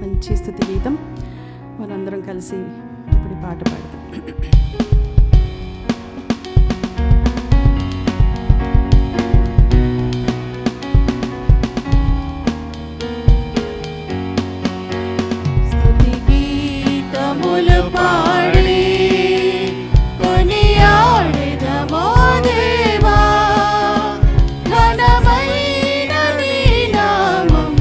మంచి స్తుతి గీతం. మనందరం కలిసి ఇప్పుడు పాట పాడతాం. స్తుతి గీతములు పాడి కొనియాడెదమో దేవా, ఘనమైన నీ నామం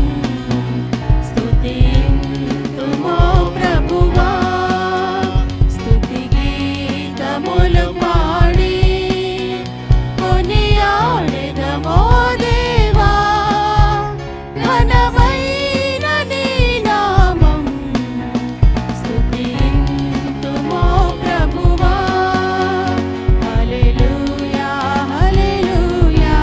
స్తుతింతుమో ప్రభువా. స్తుతి గీతములు పాడి కొనియాడెదమో దేవా, ఘనమైన నీ నామం స్తుతింతుమో ప్రభువా. హల్లెలూయా హల్లెలూయా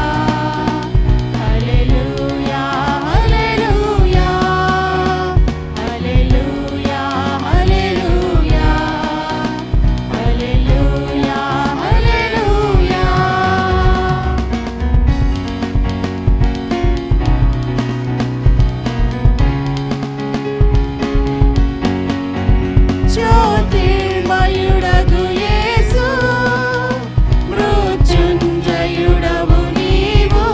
హల్లెలూయా హల్లెలూయా హల్లెలూయా హల్లెలూయా హల్లెలూయా హల్లెలూయా. జ్యోతిర్మయుడగు యేసు, మృత్యుంజయుడవు నీవు,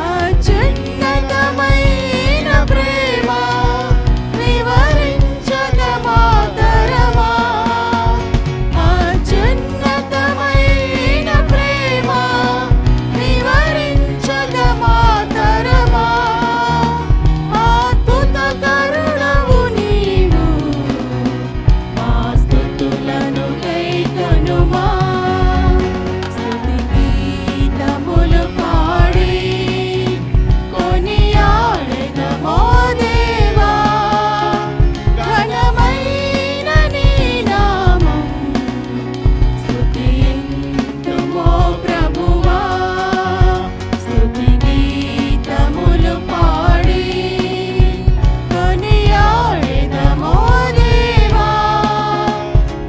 అత్యున్నతమైన ప్రేమ వివరించగ మాతరమా. అత్యున్నతమైన ప్రేమ వివరించగ మాతరమా. అద్భుత కరుణవు నీవు, మా స్తుతులను కైకొనుమా. స్తుతి గీతములు పాడి కొనియాడెదమో దేవా, ఘనమైన నీ నామం స్తుతింతుమో ప్రభువా. స్తుతి గీతములు పాడి కొనియాడెదమో దేవా,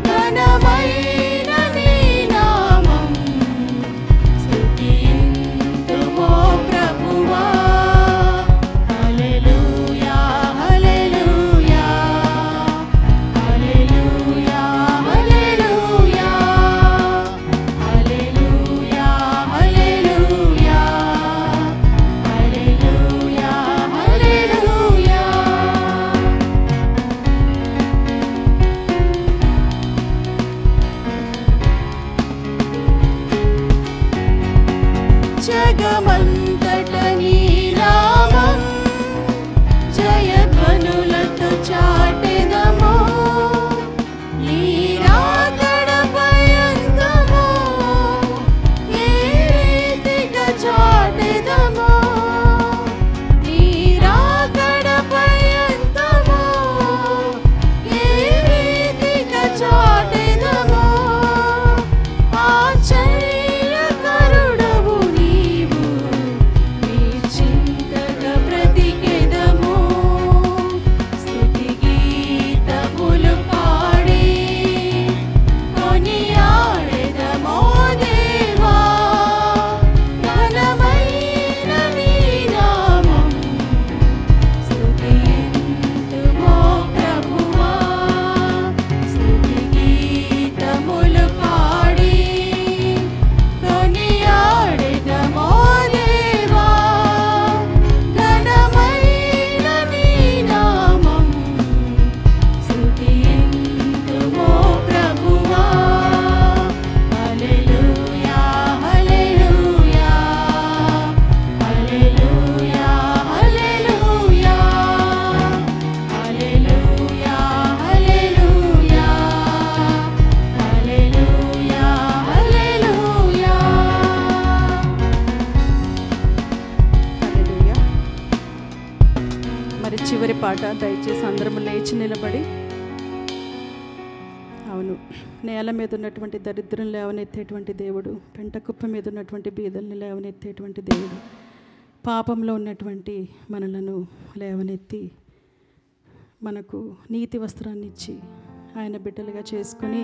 ఘనమైన నీ నామం స్తుతింతుమో ప్రభువా. హల్లెలూయా హల్లెలూయా హల్లెలూయా హల్లెలూయా హల్లెలూయా హల్లెలూయా హల్లెలూయా హల్లెలూయా. జగమంతట నీ నామం జయధ్వనులతో చాటెదము. నీ రాకడ పర్యంతము ఏ రీతిగా చాటెదము. నీ రాకడ పర్యంతము ఏ రీతిగా చాటెదము. ఆశ్చర్యకరుడవు నీవు, నీ చింతగా బ్రతికెదము. స్తుతి గీతములు పాడి కొనియాడెదమో దేవా, ఘనమైన నీ నామం స్తుతింతుమో ప్రభువా. స్తుతి గీతములు పాడి కొనియాడెదమో దేవా, ఘనమైన నీ నామం స్తుతింతుమో ప్రభువా. హల్లెలూయా హల్లెలూయా హల్లెలూయా హల్లెలూయా హల్లెలూయా హల్లెలూయా హల్లెలూయా హల్లెలూయా. హల్లెలూయా. మరి చివరి పాట దయచేసి అందరం లేచి నిలబడి. అవును, నేల మీద ఉన్నటువంటి దరిద్రం లేవనెత్తేటువంటి దేవుడు, పెంట కుప్ప మీద ఉన్నటువంటి బీదల్ని లేవనెత్తేటువంటి దేవుడు, పాపంలో ఉన్నటువంటి మనలను లేవనెత్తి మనకు నీతి వస్త్రాన్ని ఇచ్చి ఆయన బిడ్డలుగా చేసుకొని